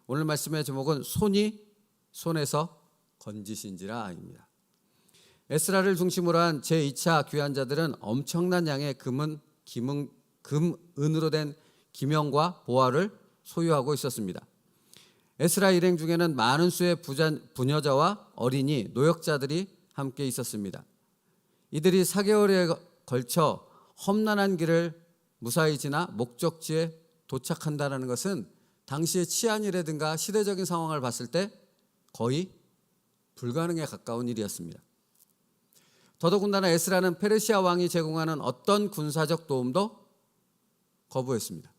오늘 말씀의 제목은 손이 손에서 건지신지라입니다. 에스라를 중심으로 한 제2차 귀환자들은 엄청난 양의 금은으로 된 기명과 보화를 소유하고 있었습니다. 에스라 일행 중에는 많은 수의 부녀자와 어린이, 노역자들이 함께 있었습니다. 이들이 4개월에 걸쳐 험난한 길을 무사히 지나 목적지에 도착한다는 것은 당시의 치안이라든가 시대적인 상황을 봤을 때 거의 불가능에 가까운 일이었습니다. 더더군다나 에스라는 페르시아 왕이 제공하는 어떤 군사적 도움도 거부했습니다.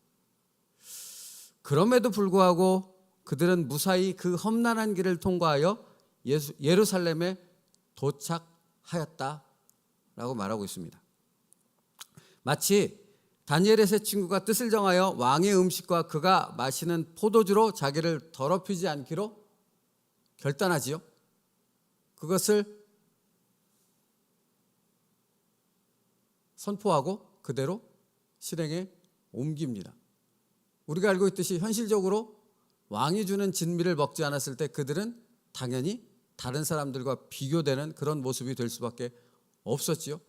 그럼에도 불구하고 그들은 무사히 그 험난한 길을 통과하여 예루살렘에 도착하였다라고 말하고 있습니다. 마치 다니엘의 세 친구가 뜻을 정하여 왕의 음식과 그가 마시는 포도주로 자기를 더럽히지 않기로 결단하지요. 그것을 선포하고 그대로 실행에 옮깁니다. 우리가 알고 있듯이 현실적으로 왕이 주는 진미를 먹지 않았을 때 그들은 당연히 다른 사람들과 비교되는 그런 모습이 될 수밖에 없었지요.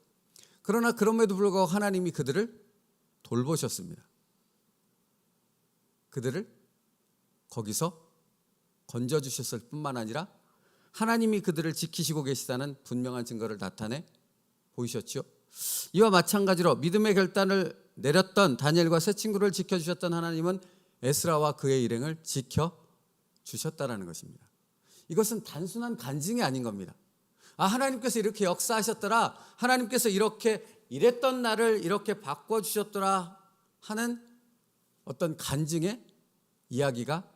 그러나 그럼에도 불구하고 하나님이 그들을 돌보셨습니다. 그들을 거기서 건져주셨을 뿐만 아니라 하나님이 그들을 지키시고 계시다는 분명한 증거를 나타내 보이셨죠. 이와 마찬가지로 믿음의 결단을 내렸던 다니엘과 세 친구를 지켜주셨던 하나님은 에스라와 그의 일행을 지켜주셨다는 것입니다. 이것은 단순한 간증이 아닌 겁니다. 하나님께서 이렇게 역사하셨더라, 하나님께서 이렇게 이랬던 나를 이렇게 바꿔주셨더라 하는 어떤 간증의 이야기가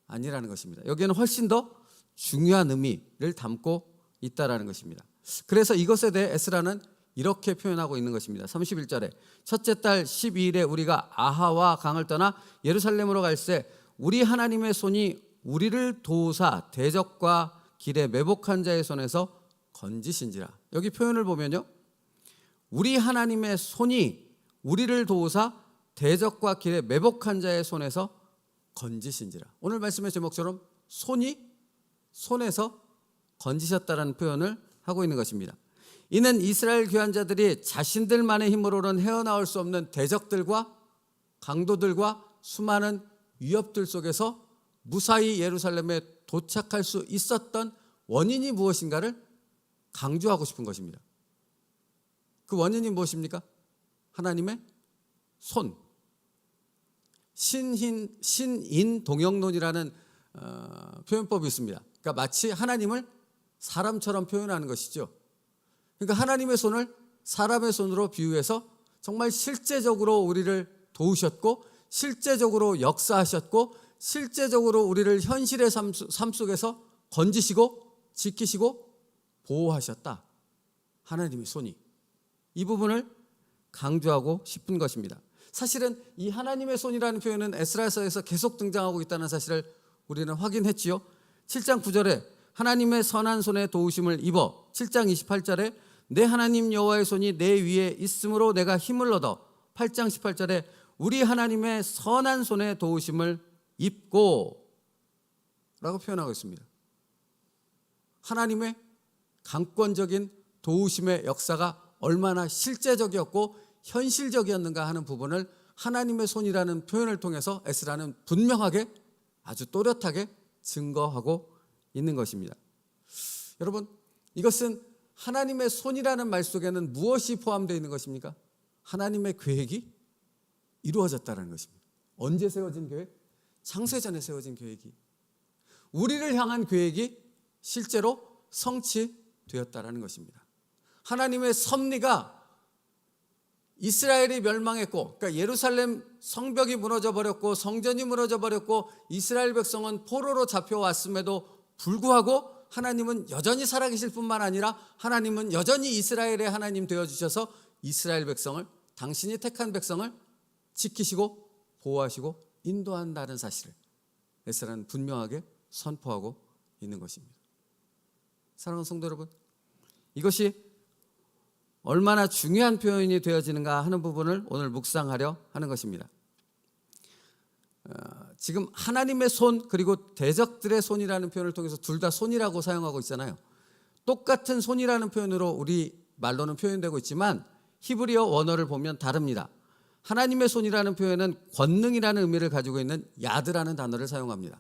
아니라는 것입니다. 여기에는 훨씬 더 중요한 의미를 담고 있다는 것입니다. 그래서 이것에 대해 에스라는 이렇게 표현하고 있는 것입니다. 31절에 첫째 달 12일에 우리가 아하와 강을 떠나 예루살렘으로 갈새 우리 하나님의 손이 우리를 도우사 대적과 길에 매복한 자의 손에서 건지신지라. 여기 표현을 보면요, 우리 하나님의 손이 우리를 도우사 대적과 길에 매복한 자의 손에서 건지신지라. 오늘 말씀의 제목처럼 손이 손에서 건지셨다는 표현을 하고 있는 것입니다. 이는 이스라엘 귀환자들이 자신들만의 힘으로는 헤어나올 수 없는 대적들과 강도들과 수많은 위협들 속에서 무사히 예루살렘에 도착할 수 있었던 원인이 무엇인가를 강조하고 싶은 것입니다. 그 원인이 무엇입니까? 하나님의 손. 신인 동영론이라는 표현법이 있습니다. 그러니까 마치 하나님을 사람처럼 표현하는 것이죠. 그러니까 하나님의 손을 사람의 손으로 비유해서 정말 실제적으로 우리를 도우셨고 실제적으로 역사하셨고 실제적으로 우리를 현실의 삶 속에서 건지시고 지키시고 보호하셨다. 하나님의 손이. 이 부분을 강조하고 싶은 것입니다. 사실은 이 하나님의 손이라는 표현은 에스라서에서 계속 등장하고 있다는 사실을 우리는 확인했지요. 7장 9절에 하나님의 선한 손에 도우심을 입어, 7장 28절에 내 하나님 여호와의 손이 내 위에 있으므로 내가 힘을 얻어, 8장 18절에 우리 하나님의 선한 손에 도우심을 입고 라고 표현하고 있습니다. 하나님의 강권적인 도우심의 역사가 얼마나 실제적이었고 현실적이었는가 하는 부분을 하나님의 손이라는 표현을 통해서 에스라는 분명하게 아주 또렷하게 증거하고 있는 것입니다. 여러분, 이것은 하나님의 손이라는 말 속에는 무엇이 포함되어 있는 것입니까? 하나님의 계획이 이루어졌다는 것입니다. 언제 세워진 계획? 창세전에 세워진 계획이, 우리를 향한 계획이 실제로 성취되었다는 것입니다. 하나님의 섭리가 이스라엘이 멸망했고, 그러니까 예루살렘 성벽이 무너져 버렸고 성전이 무너져 버렸고 이스라엘 백성은 포로로 잡혀왔음에도 불구하고 하나님은 여전히 살아계실 뿐만 아니라 하나님은 여전히 이스라엘의 하나님 되어주셔서 이스라엘 백성을, 당신이 택한 백성을 지키시고 보호하시고 인도한다는 사실을 에스라는 분명하게 선포하고 있는 것입니다. 사랑하는 성도 여러분, 이것이 얼마나 중요한 표현이 되어지는가 하는 부분을 오늘 묵상하려 하는 것입니다. 지금 하나님의 손 그리고 대적들의 손이라는 표현을 통해서 둘 다 손이라고 사용하고 있잖아요. 똑같은 손이라는 표현으로 우리 말로는 표현되고 있지만 히브리어 원어를 보면 다릅니다. 하나님의 손이라는 표현은 권능이라는 의미를 가지고 있는 야드라는 단어를 사용합니다.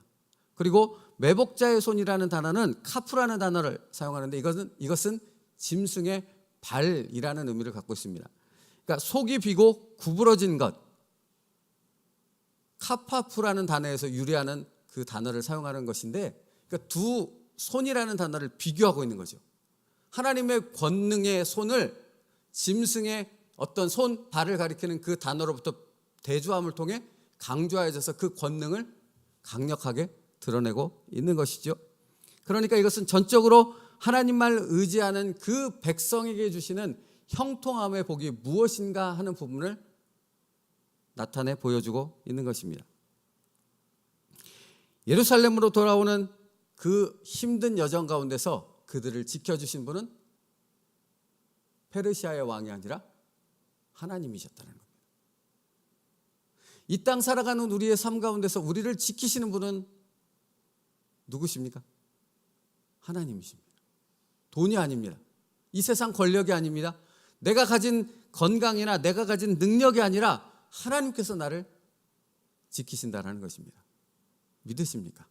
그리고 매복자의 손이라는 단어는 카프라는 단어를 사용하는데 이것은 짐승의 발이라는 의미를 갖고 있습니다. 그러니까 속이 비고 구부러진 것, 카파프라는 단어에서 유래하는 그 단어를 사용하는 것인데, 그러니까 두 손이라는 단어를 비교하고 있는 거죠. 하나님의 권능의 손을 짐승의 어떤 손, 발을 가리키는 그 단어로부터 대조함을 통해 강조하여져서 그 권능을 강력하게 드러내고 있는 것이죠. 그러니까 이것은 전적으로 하나님만 의지하는 그 백성에게 주시는 형통함의 복이 무엇인가 하는 부분을 나타내 보여주고 있는 것입니다. 예루살렘으로 돌아오는 그 힘든 여정 가운데서 그들을 지켜주신 분은 페르시아의 왕이 아니라 하나님이셨다는 겁니다. 이 땅 살아가는 우리의 삶 가운데서 우리를 지키시는 분은 누구십니까? 하나님이십니다. 돈이 아닙니다. 이 세상 권력이 아닙니다. 내가 가진 건강이나 내가 가진 능력이 아니라 하나님께서 나를 지키신다는 것입니다. 믿으십니까?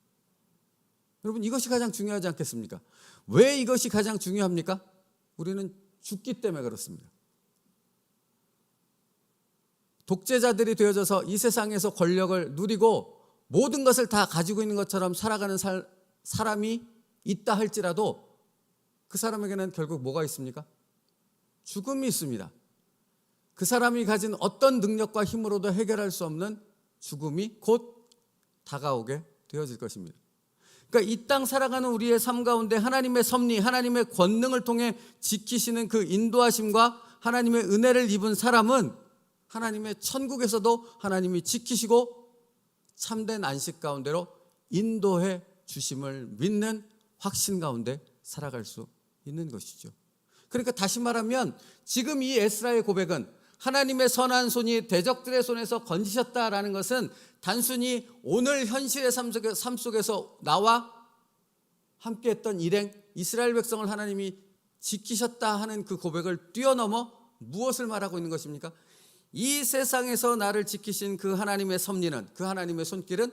여러분, 이것이 가장 중요하지 않겠습니까? 왜 이것이 가장 중요합니까? 우리는 죽기 때문에 그렇습니다. 독재자들이 되어져서 이 세상에서 권력을 누리고 모든 것을 다 가지고 있는 것처럼 살아가는 사람이 있다 할지라도 그 사람에게는 결국 뭐가 있습니까? 죽음이 있습니다. 그 사람이 가진 어떤 능력과 힘으로도 해결할 수 없는 죽음이 곧 다가오게 되어질 것입니다. 그러니까 이 땅 살아가는 우리의 삶 가운데 하나님의 섭리, 하나님의 권능을 통해 지키시는 그 인도하심과 하나님의 은혜를 입은 사람은 하나님의 천국에서도 하나님이 지키시고 참된 안식 가운데로 인도해 주심을 믿는 확신 가운데 살아갈 수 있는 것이죠. 그러니까 다시 말하면 지금 이 에스라의 고백은 하나님의 선한 손이 대적들의 손에서 건지셨다라는 것은 단순히 오늘 현실의 삶 속에서 나와 함께했던 일행 이스라엘 백성을 하나님이 지키셨다 하는 그 고백을 뛰어넘어 무엇을 말하고 있는 것입니까? 이 세상에서 나를 지키신 그 하나님의 섭리는, 그 하나님의 손길은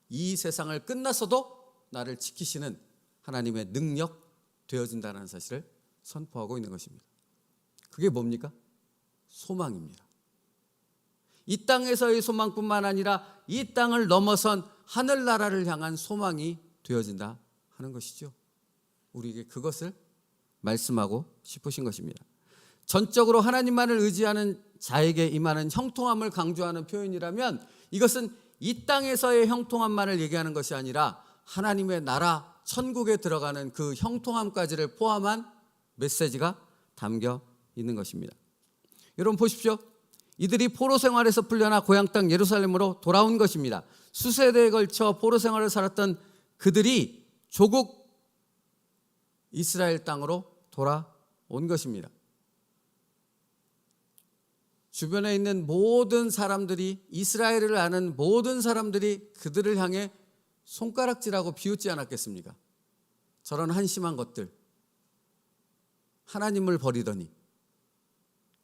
이 세상을 끝나서도 나를 지키시는 하나님의 능력 되어진다는 사실을 선포하고 있는 것입니다. 그게 뭡니까? 소망입니다. 이 땅에서의 소망뿐만 아니라 이 땅을 넘어선 하늘나라를 향한 소망이 되어진다 하는 것이죠. 우리에게 그것을 말씀하고 싶으신 것입니다. 전적으로 하나님만을 의지하는 자에게 임하는 형통함을 강조하는 표현이라면 이것은 이 땅에서의 형통함만을 얘기하는 것이 아니라 하나님의 나라 천국에 들어가는 그 형통함까지를 포함한 메시지가 담겨 있는 것입니다. 여러분 보십시오. 이들이 포로 생활에서 풀려나 고향 땅 예루살렘으로 돌아온 것입니다. 수세대에 걸쳐 포로 생활을 살았던 그들이 조국 이스라엘 땅으로 돌아온 것입니다. 주변에 있는 모든 사람들이, 이스라엘을 아는 모든 사람들이 그들을 향해 손가락질하고 비웃지 않았겠습니까? 저런 한심한 것들, 하나님을 버리더니,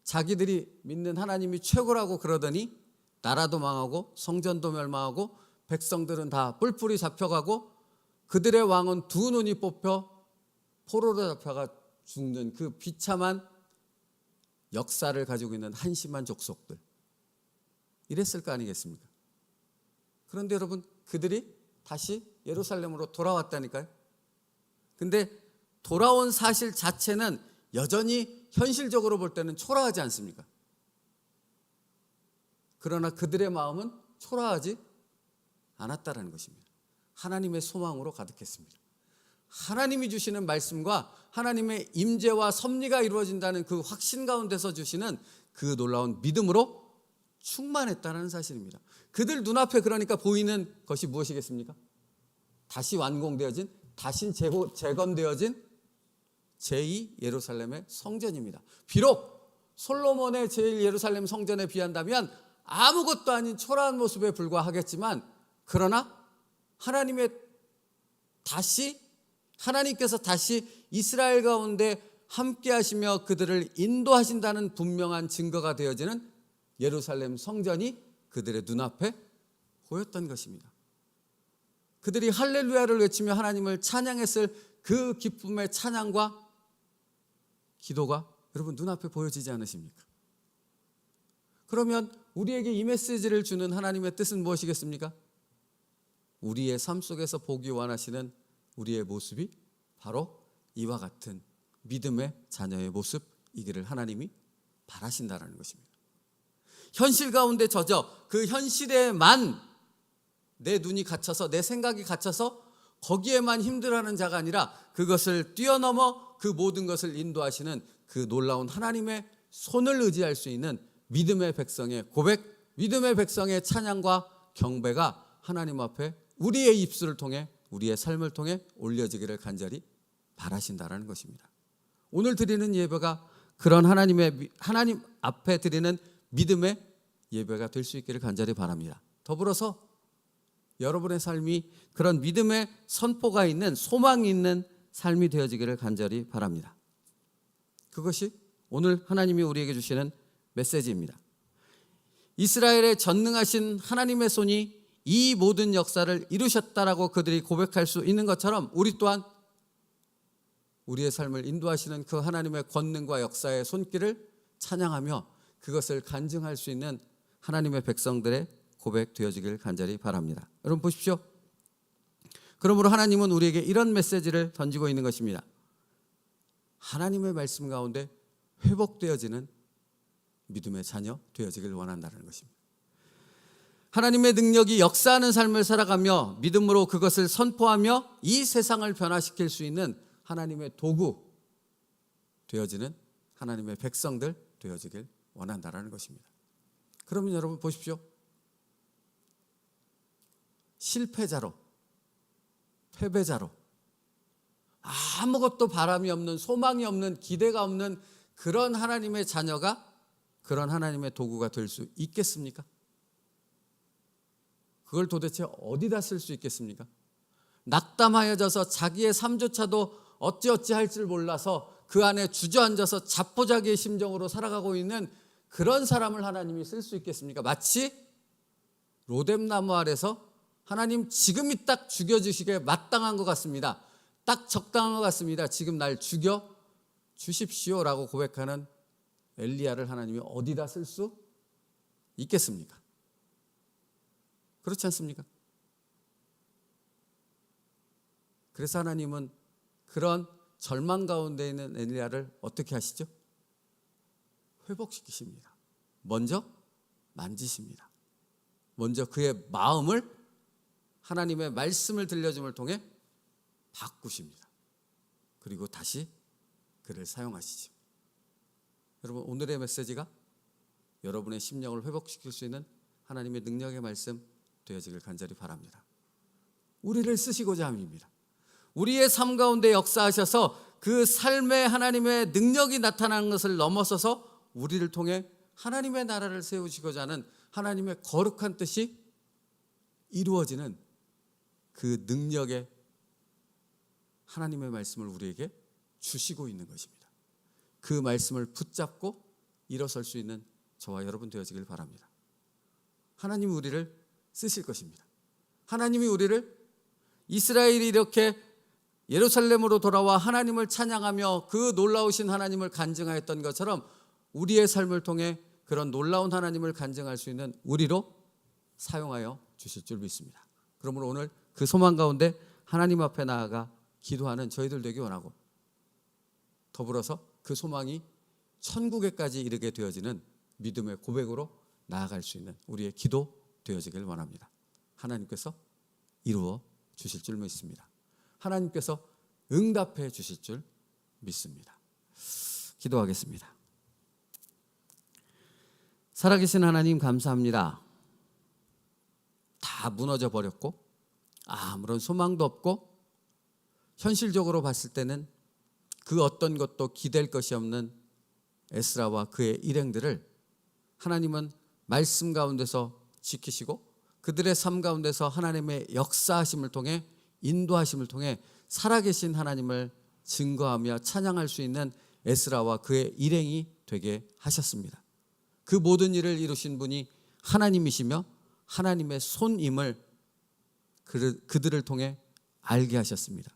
자기들이 믿는 하나님이 최고라고 그러더니 나라도 망하고 성전도 멸망하고 백성들은 다 뿔뿔이 잡혀가고 그들의 왕은 두 눈이 뽑혀 포로로 잡혀가 죽는 그 비참한 역사를 가지고 있는 한심한 족속들, 이랬을 거 아니겠습니까? 그런데 여러분, 그들이 다시 예루살렘으로 돌아왔다니까요. 근데 돌아온 사실 자체는 여전히 현실적으로 볼 때는 초라하지 않습니까? 그러나 그들의 마음은 초라하지 않았다라는 것입니다. 하나님의 소망으로 가득했습니다. 하나님이 주시는 말씀과 하나님의 임재와 섭리가 이루어진다는 그 확신 가운데서 주시는 그 놀라운 믿음으로 충만했다는 사실입니다. 그들 눈앞에 그러니까 보이는 것이 무엇이겠습니까? 다시 완공되어진, 다시 재건되어진 제2 예루살렘의 성전입니다. 비록 솔로몬의 제1 예루살렘 성전에 비한다면 아무것도 아닌 초라한 모습에 불과하겠지만 그러나 하나님께서 다시 이스라엘 가운데 함께 하시며 그들을 인도하신다는 분명한 증거가 되어지는 예루살렘 성전이 그들의 눈앞에 보였던 것입니다. 그들이 할렐루야를 외치며 하나님을 찬양했을 그 기쁨의 찬양과 기도가 여러분 눈앞에 보여지지 않으십니까? 그러면 우리에게 이 메시지를 주는 하나님의 뜻은 무엇이겠습니까? 우리의 삶 속에서 보기 원하시는 우리의 모습이 바로 이와 같은 믿음의 자녀의 모습이기를 하나님이 바라신다라는 것입니다. 현실 가운데 젖어 그 현실에만 내 눈이 갇혀서 내 생각이 갇혀서 거기에만 힘들어하는 자가 아니라 그것을 뛰어넘어 그 모든 것을 인도하시는 그 놀라운 하나님의 손을 의지할 수 있는 믿음의 백성의 고백, 믿음의 백성의 찬양과 경배가 하나님 앞에 우리의 입술을 통해 우리의 삶을 통해 올려지기를 간절히 바라신다라는 것입니다. 오늘 드리는 예배가 그런 하나님 앞에 드리는 믿음의 예배가 될 수 있기를 간절히 바랍니다. 더불어서 여러분의 삶이 그런 믿음의 선포가 있는 소망이 있는 삶이 되어지기를 간절히 바랍니다. 그것이 오늘 하나님이 우리에게 주시는 메시지입니다. 이스라엘의 전능하신 하나님의 손이 이 모든 역사를 이루셨다라고 그들이 고백할 수 있는 것처럼 우리 또한 우리의 삶을 인도하시는 그 하나님의 권능과 역사의 손길을 찬양하며 그것을 간증할 수 있는 하나님의 백성들의 고백되어지길 간절히 바랍니다. 여러분 보십시오. 그러므로 하나님은 우리에게 이런 메시지를 던지고 있는 것입니다. 하나님의 말씀 가운데 회복되어지는 믿음의 자녀 되어지길 원한다는 것입니다. 하나님의 능력이 역사하는 삶을 살아가며 믿음으로 그것을 선포하며 이 세상을 변화시킬 수 있는 하나님의 도구 되어지는 하나님의 백성들 되어지길 원한다는 것입니다. 그러면 여러분 보십시오. 실패자로, 패배자로, 아무것도 바람이 없는, 소망이 없는, 기대가 없는 그런 하나님의 자녀가 그런 하나님의 도구가 될 수 있겠습니까? 그걸 도대체 어디다 쓸 수 있겠습니까? 낙담하여져서 자기의 삶조차도 어찌어찌 할 줄 몰라서 그 안에 주저앉아서 자포자기의 심정으로 살아가고 있는 그런 사람을 하나님이 쓸 수 있겠습니까? 마치 로뎀나무 아래서 하나님 지금이 딱 죽여주시기에 마땅한 것 같습니다. 딱 적당한 것 같습니다. 지금 날 죽여 주십시오라고 고백하는 엘리야를 하나님이 어디다 쓸 수 있겠습니까? 그렇지 않습니까? 그래서 하나님은 그런 절망 가운데 있는 엘리야를 어떻게 하시죠? 회복시키십니다. 먼저 만지십니다. 먼저 그의 마음을 하나님의 말씀을 들려줌을 통해 바꾸십니다. 그리고 다시 그를 사용하시죠. 여러분 오늘의 메시지가 여러분의 심령을 회복시킬 수 있는 하나님의 능력의 말씀 되어지길 간절히 바랍니다. 우리를 쓰시고자 함입니다. 우리의 삶 가운데 역사하셔서 그 삶에 하나님의 능력이 나타나는 것을 넘어서서 우리를 통해 하나님의 나라를 세우시고자 하는 하나님의 거룩한 뜻이 이루어지는 그 능력의 하나님의 말씀을 우리에게 주시고 있는 것입니다. 그 말씀을 붙잡고 일어설 수 있는 저와 여러분 되어지길 바랍니다. 하나님이 우리를 쓰실 것입니다. 하나님이 우리를 이스라엘이 이렇게 예루살렘으로 돌아와 하나님을 찬양하며 그 놀라우신 하나님을 간증하였던 것처럼 우리의 삶을 통해 그런 놀라운 하나님을 간증할 수 있는 우리로 사용하여 주실 줄 믿습니다. 그러므로 오늘 그 소망 가운데 하나님 앞에 나아가 기도하는 저희들 되기 원하고 더불어서 그 소망이 천국에까지 이르게 되어지는 믿음의 고백으로 나아갈 수 있는 우리의 기도 되어지길 원합니다. 하나님께서 이루어 주실 줄 믿습니다. 하나님께서 응답해 주실 줄 믿습니다. 기도하겠습니다. 살아계신 하나님 감사합니다. 다 무너져 버렸고 아무런 소망도 없고 현실적으로 봤을 때는 그 어떤 것도 기댈 것이 없는 에스라와 그의 일행들을 하나님은 말씀 가운데서 지키시고 그들의 삶 가운데서 하나님의 역사하심을 통해, 인도하심을 통해 살아계신 하나님을 증거하며 찬양할 수 있는 에스라와 그의 일행이 되게 하셨습니다. 그 모든 일을 이루신 분이 하나님이시며 하나님의 손임을 그들을 통해 알게 하셨습니다.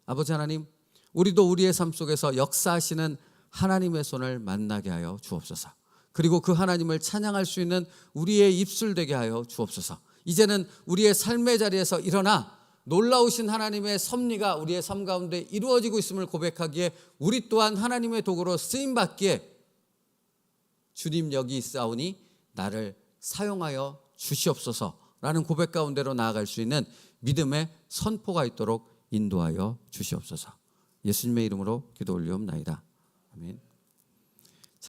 아버지 하나님, 우리도 우리의 삶 속에서 역사하시는 하나님의 손을 만나게 하여 주옵소서. 그리고 그 하나님을 찬양할 수 있는 우리의 입술 되게 하여 주옵소서. 이제는 우리의 삶의 자리에서 일어나 놀라우신 하나님의 섭리가 우리의 삶 가운데 이루어지고 있음을 고백하기에 우리 또한 하나님의 도구로 쓰임받기에 주님 여기 있사오니 나를 사용하여 주시옵소서라는 고백 가운데로 나아갈 수 있는 믿음의 선포가 있도록 인도하여 주시옵소서. 예수님의 이름으로 기도 올리옵나이다. 아멘.